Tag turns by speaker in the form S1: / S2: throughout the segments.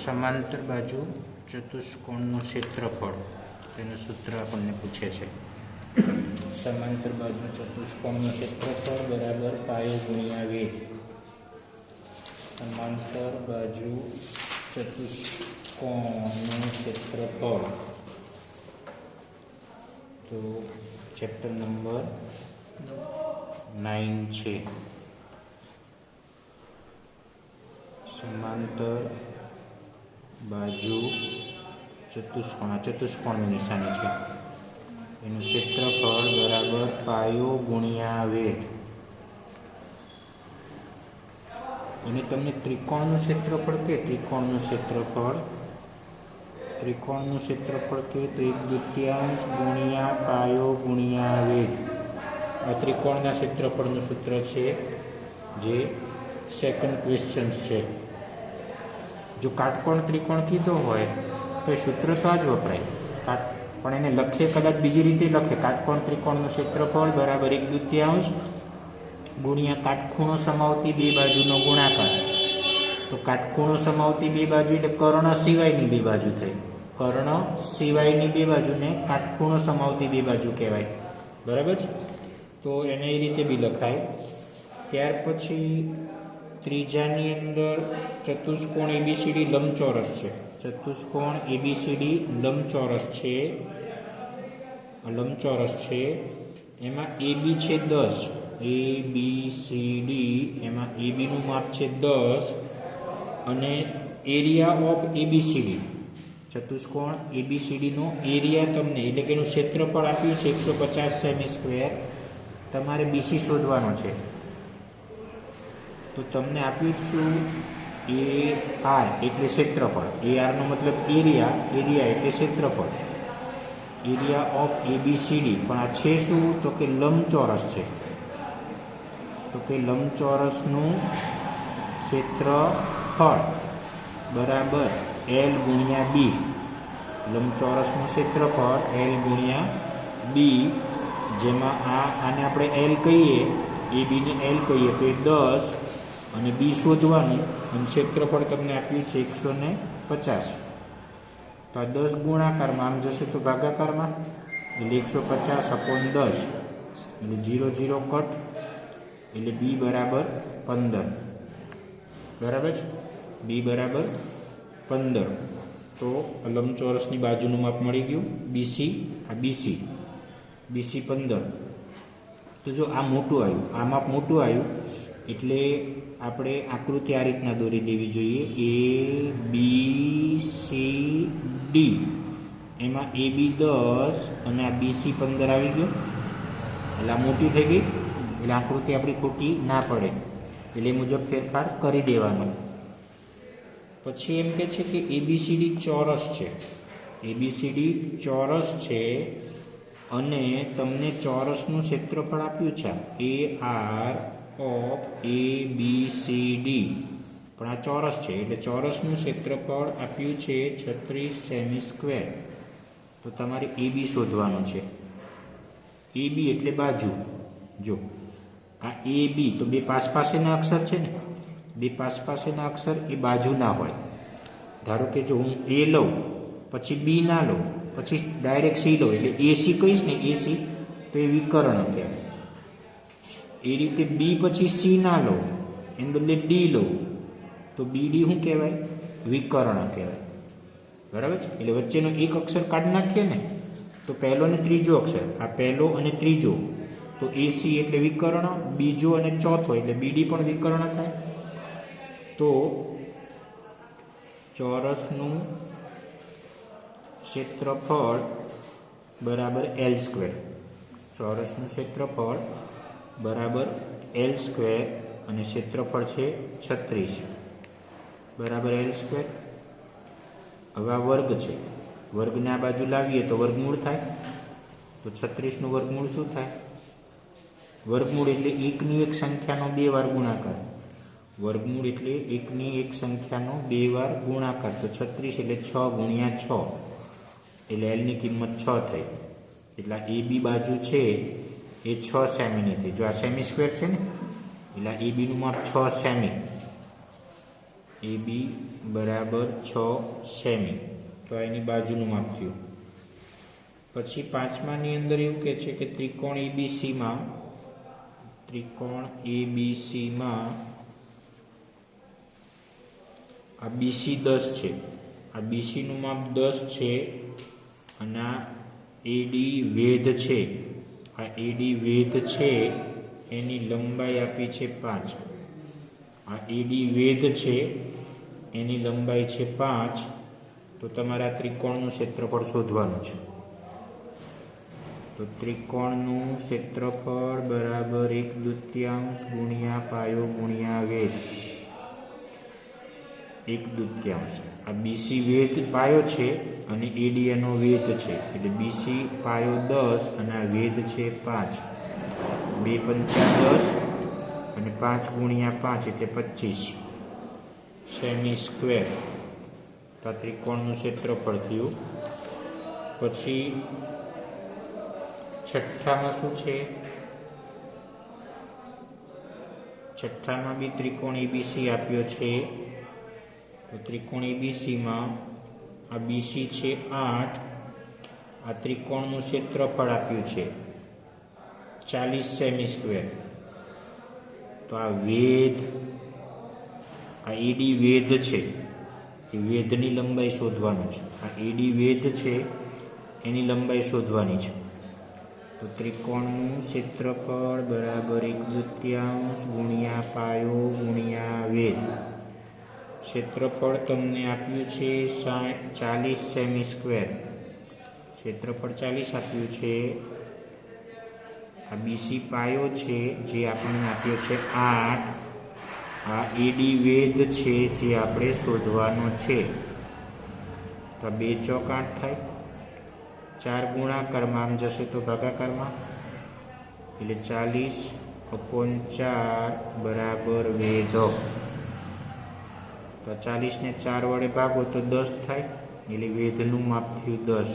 S1: समांतर बाजू चतुष्कोणનું ક્ષેત્રફળ તેનું સૂત્ર આપણને પૂછે છે। समांतर बाजू चतुष्कोणનું ક્ષેત્રફળ બરાબર પાયો ગુણ્યા વેગ। समांतर बाजू चतुष्कोणનું ક્ષેત્રફળ तो चैप्टर नंबर 9 છે। समांतर बाजू चतुष्कोणની નિશાની છે એનું ક્ષેત્રફળ બરાબર પાયો ગુણ્યા વેગ। અને તમને ત્રિકોણનું ક્ષેત્રફળ કે ત્રિકોણનું ક્ષેત્રફળ કે તો 1/2 ગુણ્યા પાયો ગુણ્યા વેગ। આ ત્રિકોણના ક્ષેત્રફળનું સૂત્ર છે જે સેકન્ડ ક્વેશ્ચન છે। જો કાટકોણ ત્રિકોણ કીધો હોય તો સૂત્ર તો આ જ વપરાય, પણ એને લખે કદાચ બીજી રીતે લખે, કાટકોણ ત્રિકોણનું ક્ષેત્રફળ બરાબર 1/2 ગુણ્યા કાટખૂણો સમાવતી બે બાજુનો ગુણાકાર। તો કાટખૂણો સમાવતી બે બાજુ એટલે કર્ણ સિવાયની બે બાજુ થઈ, કર્ણ સિવાયની બે બાજુને કાટખૂણો સમાવતી બે બાજુ કહેવાય, બરાબર છે। તો એને એ રીતે બી લખાય। ત્યાર પછી ત્રીજાની અંદર ચતુષ્કોણ એબીસીડી લંબચોરસ છે। ચતુષ્કોણ એબીસીડી લંબચોરસ છે એમાં એબી છે 10, એબીસીડી એમાં એબીનું માપ છે 10 અને એરિયા ઓફ એબીસીડી, ચતુષ્કોણ એબીસીડીનો એરિયા તમને એટલે કે એનું ક્ષેત્રફળ આપ્યું છે 150 સેમી²। તમારે બીસી શોધવાનો છે તો તમને આપ્યું શું, એ આર એટલે ક્ષેત્રફળ, એ આરનો મતલબ એરિયા એટલે ક્ષેત્રફળ, એરિયા ઓફ એબીસીડી। પણ આ છે શું તો કે લંબચોરસ છે, તો કે લંબચોરસનું ક્ષેત્રફળ બરાબર એલ ગુણ્યા બી। લંબચોરસનું ક્ષેત્રફળ એલ ગુણ્યા બી, જેમાં આને આપણે એલ કહીએ, એ બીને એલ કહીએ તો એ 10 અને બી શોધવાનું અને ક્ષેત્રફળ તમને આપ્યું છે 150। તો આ 10 ગુણાકારમાં આમ જશે તો ભાગાકારમાં એટલે 150/10 એટલે 0 0 કટ એટલે બી બરાબર 15, બરાબર છે, બી બરાબર 15। તો લંબચોરસની બાજુનું માપ મળી ગયું બીસી, આ બીસી 15। તો જો આ મોટું આવ્યું, આ માપ મોટું આવ્યું એટલે આપણે આકૃતિ આ રીતના દોરી દેવી જોઈએ, એ બી સી ડી એમાં એ બી 10 અને આ બીસી 15 આવી ગયો એટલે આ મોટી થઈ ગઈ એટલે આકૃતિ આપણી ખોટી ના પડે એટલે એ મુજબ ફેરફાર કરી દેવાનો। પછી એમ કે છે કે એબીસીડી ચોરસ છે, એબીસીડી ચોરસ છે અને તમને ચોરસનું ક્ષેત્રફળ આપ્યું છે area of A B C D, પણ આ ચોરસ છે એટલે ચોરસનું ક્ષેત્રફળ આપ્યું છે 36 સેમી²। તો તમારે એ બી શોધવાનું છે, એ બી એટલે બાજુ। જો આ એ બી તો બે પાસેના અક્ષર છે ને, બે પાસેના અક્ષર એ બાજુ ના હોય। ધારો કે જો હું એ લઉં પછી બી ના લઉં પછી ડાયરેક્ટ સી લઉં એટલે એસી કહીશ ને, એસી તો એ વિકર્ણ કહેવાય। એ રીતે બી પછી સી ના લો એને બદલે ડી લો તો બીડી શું કહેવાય, વિકર્ણ કહેવાય, બરાબર છે। એટલે વચ્ચેનો એક અક્ષર કાઢી નાખીએ ને તો પહેલો અને ત્રીજો અક્ષર, આ પહેલો અને ત્રીજો તો એસી એટલે વિકર્ણ, બીજો અને ચોથો એટલે બીડી પણ વિકર્ણ થાય। તો ચોરસનું ક્ષેત્રફળ બરાબર L², ચોરસનું ક્ષેત્રફળ બરાબર L² અને ક્ષેત્રફળ છે 36 બરાબર L²। હવે આ વર્ગ છે, વર્ગને આ બાજુ લાવીએ તો વર્ગમૂળ થાય, તો 36નું વર્ગમૂળ શું થાય, વર્ગમૂળ એટલે એકની એક સંખ્યાનો 2 વાર ગુણાકાર, વર્ગમૂળ એટલે એકની એક સંખ્યાનો 2 વાર ગુણાકાર। તો 36 એટલે 6 ગુણ્યા 6 એટલે એલની કિંમત 6 થઈ, એટલે એ બી બાજુ છે એ 6 સેમીની થઈ। જો આ સેમી² છે ને એટલે એ બીનું માપ 6 સેમી, AB બરાબર 6 સેમી. તો એની બાજુનું માપ થયું. પછી પાંચમાની અંદર એવું કહે છે કે ત્રિકોણ ABCમાં આ BC 10 છે. આ BC નું માપ 10 છે અને આ AD વેધ છે. આ AD વેધ છે એની લંબાઈ આપી છે 5. આ AD વેધ છે એની લંબાઈ છે 5. તો તમારે આ ત્રિકોણનું ક્ષેત્રફળ શોધવાનું છે. તો ત્રિકોણનું ક્ષેત્રફળ બરાબર 1/2 ગુણ્યા પાયો ગુણ્યા વેધ. 1/2. આ BC વેધ પાયો છે અને AD એનો વેધ છે, એટલે BC પાયો 10 અને આ વેધ છે 5. 2 પંચા 10 અને 5 ગુણ્યા 5 એટલે 25 સેમી સ્ક્વેર. તો આ ત્રિકોણનું ક્ષેત્રફળ થયું. પછી છઠ્ઠામાં શું છે? છઠ્ઠામાં બી ત્રિકોણ ABC આપ્યો છે. તો ત્રિકોણ ABCમાં આ BC છે 8. આ ત્રિકોણનું ક્ષેત્રફળ આપ્યું છે 40 સેમી સ્ક્વેર. તો આ વેધ, આ AD વેધ છે, એ વેધની લંબાઈ શોધવાનું છે. આ AD વેધ છે એની લંબાઈ શોધવાની છે. તો ત્રિકોણનું ક્ષેત્રફળ બરાબર 1/2 ગુણ્યા પાયો ગુણ્યા વેધ. ક્ષેત્રફળ તમને આપ્યું છે 40 સેમી સ્ક્વેર. ક્ષેત્રફળ 40 આપ્યું છે. આ BC પાયો છે જે આપણને આપ્યો છે 8. આ AD વેધ છે જે આપણે શોધવાનો છે. તો 2 ચોક 8 થાય. 4 ગુણાકારમાં આમ જશે તો ભાગાકારમાં, એટલે 40/4 બરાબર વેધ. તો 40 ને 4 વડે ભાગો તો 10 થાય, એટલે વેધનું માપ થયું 10.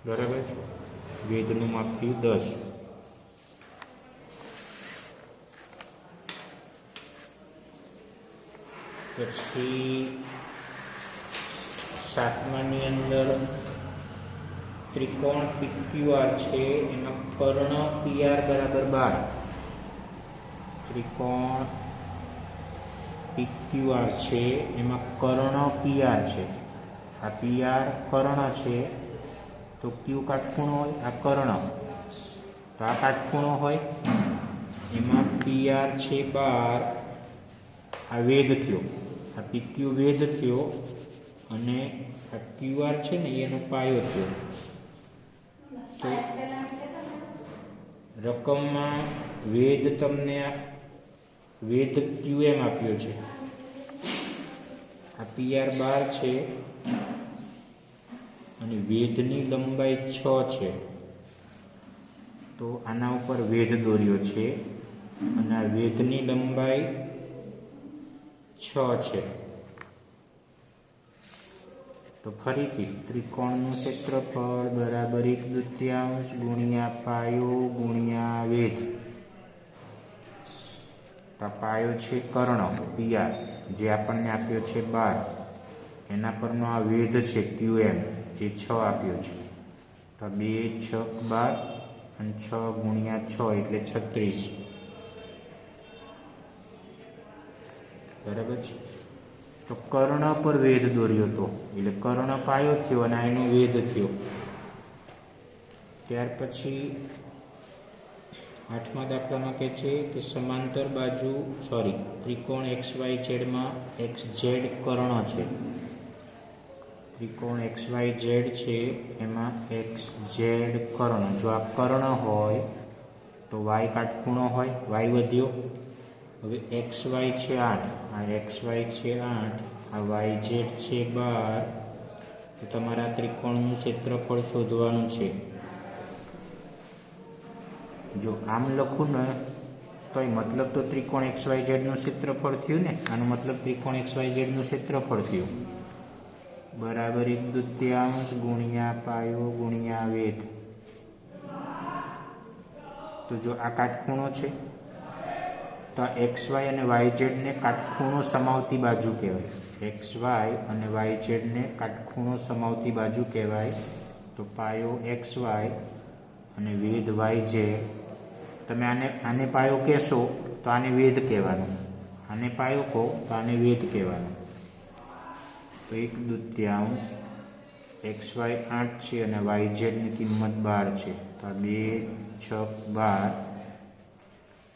S1: બરાબર, વેધનું માપ થયું 10. પછી સાતમાની અંદર ત્રિકોણ PQR છે, એમાં કર્ણ PR બરાબર 12. ત્રિકોણ PQR છે એમાં કર્ણ PR છે. આ PR કર્ણ છે, તો Q કાટખૂણો હોય, આ કર્ણ, તો આ કાટખૂણો હોય. એમાં PR છે 12. આ વેધ થયો, આ PQ વેધ થયો અને આ QR છે ને એનો પાયો થયો. તો રકમમાં વેધ તમને વેધ QM આપ્યો છે. આ PR 12 છે અને વેધની લંબાઈ 6 છે. તો આના ઉપર વેધ દોર્યો છે અને આ વેધની લંબાઈ 6 છે. તો ફરીથી ત્રિકોણનું ક્ષેત્રફળ બરાબર 1/2 ગુણ્યા પાયો ગુણ્યા વેધ. તો પાયો છે કર્ણ PR જે આપણને આપ્યો છે 12. એના પરનો આ વેધ છે QM જે 6 આપ્યો છે. તો 2 6 12 અને 6 ગુણ્યા 6 એટલે 36. બરાબર છે. તો કર્ણ પર વેધ દોર્યો હતો, એટલે કર્ણ પાયો થયો અને એનો વેધ થયો. ત્યાર પછી આઠમા દાખલામાં કહે છે કે સમાંતર બાજુ ત્રિકોણ XYZ માં XZ કર્ણ છે. ત્રિકોણ XYZ છે એમાં XZ કર્ણ. જો આ કર્ણ હોય તો Y કાટખૂણો હોય, Y વધ્યો. હવે XY છે 8, આ XY છે 8, આ YZ છે 12. તો તમારા ત્રિકોણનું ક્ષેત્રફળ શોધવાનું છે. જો આમ લખું ને તો એ મતલબ તો ત્રિકોણ XYZ નું ક્ષેત્રફળ થયું ને. આનો મતલબ ત્રિકોણ XYZ નું ક્ષેત્રફળ થયું બરાબર 1/2 ગુણ્યા પાયો ગુણ્યા વેધ. તો જો આ કાટખૂણો છે તો એક્સ વાય અને વાય ઝેડને કાટખૂણો સમાવતી બાજુ કહેવાય. એક્સ વાય અને વાય ઝેડને કાટખૂણો સમાવતી બાજુ કહેવાય. તો પાયો એક્સ વાય અને વેધ વાય ઝેડ. તમે આને પાયો કહેશો તો આને વેધ કહેવાનું, આને પાયો કહો તો આને વેધ કહેવાનું. તો 1/2 એક્સ વાય 8 છે અને વાય ઝેડની કિંમત 12 છે. તો આ 2 6 12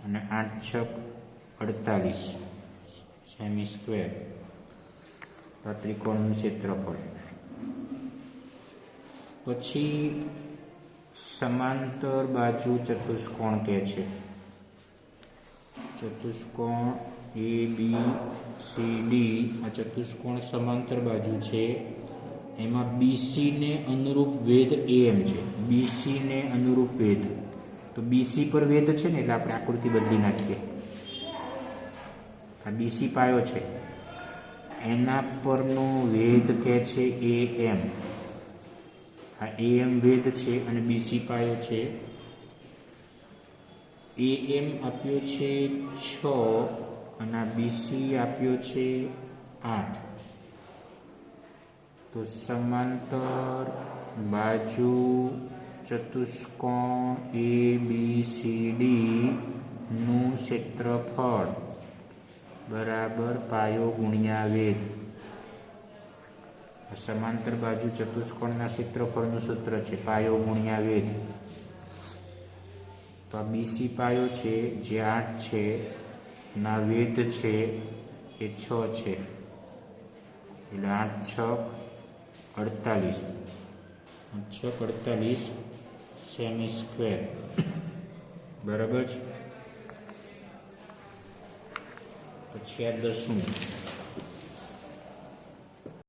S1: અને 8 6 48 સેમી સ્ક્વેર. તો આ ત્રિકોણનું ક્ષેત્રફળ. પછી સમાંતર બાજુ ચતુષ્કોણ કહે છે. ચતુષ્કોણ એ બી સી ડી, આ ચતુષ્કોણ સમાંતર બાજુ છે. એમાં બીસી ને અનુરૂપ વેધ એમ છે. બીસી ને અનુરૂપ વેધ, તો બીસી પર વેધ છે ને એટલે આપણે આકૃતિ બદલી નાખીએ. આ બીસી પાયો છે, એના પરનો વેધ કે છે એ એમ. આ એ એમ વેધ છે અને બીસી પાયો છે. એ એમ આપ્યો છે 6 અને આ બીસી આપ્યો છે 8. તો સમાંતર બાજુ ચતુષ્કોણ એ બી સી ડી નું ક્ષેત્રફળ બરાબર પાયો ગુણ્યા વેધ. સમાંતર બાજુ ચતુષ્કોણના ક્ષેત્રફળનું સૂત્ર છે પાયો ગુણ્યા વેધ. તો આ બીસી પાયો છે જે 8 છે, ના વેધ છે એ 6 છે, એટલે 8 6 48 6 48 સેમી સ્ક્વેર. બરાબર છે. પછી આ 10મું